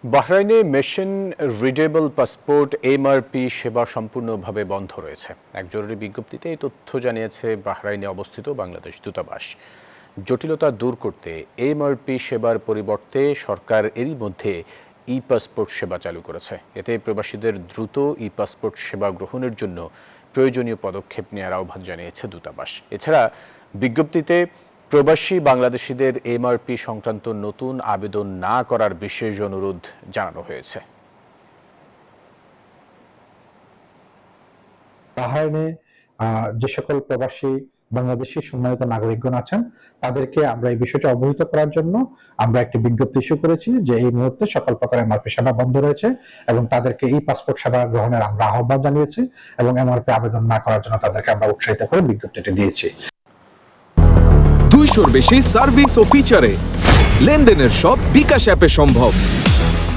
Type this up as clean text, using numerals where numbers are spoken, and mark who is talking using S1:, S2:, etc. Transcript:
S1: বাহরাইনে machine readable passport MRP সেবা সম্পূর্ণভাবে বন্ধ রয়েছে। এক জরুরি বিজ্ঞপ্তিতে এই তথ্য জানিয়েছে বাহরাইনে অবস্থিত বাংলাদেশ দূতাবাস। জটিলতা দূর করতে এমআরপি সেবার পরিবর্তে সরকার এরই মধ্যে ই পাসপোর্ট সেবা চালু করেছে। এতে প্রবাসীদের দ্রুত ই পাসপোর্ট সেবা গ্রহণের জন্য প্রয়োজনীয় পদক্ষেপ নেওয়ার আহ্বান জানিয়েছে দূতাবাস। এছাড়া বিজ্ঞপ্তিতে প্রবাসী বাংলাদেশিদের এমআরপি সংক্রান্ত নতুন আবেদন না করার বিশেষ অনুরোধ জানানো হয়েছে।
S2: বাহরাইনে যে সকল প্রবাসী বাংলাদেশি সম্মানিত নাগরিকগণ আছেন তাদেরকে আমরা এই বিষয়টি অবহিত করার জন্য আমরা একটি বিজ্ঞপ্তি ইস্যু করেছি যে এই মুহূর্তে সকল প্রকার এমআরপি সেবা বন্ধ রয়েছে এবং তাদেরকে ই পাসপোর্ট সেবা গ্রহণের আমরা আহ্বান জানিয়েছি এবং এমআরপি আবেদন না করার জন্য তাদেরকে আমরা উৎসাহিত করে বিজ্ঞপ্তিটি দিয়েছি।
S3: 200-র বেশি সার্ভিস ও ফিচারে লেনদেনের সব বিকাশ অ্যাপে সম্ভব।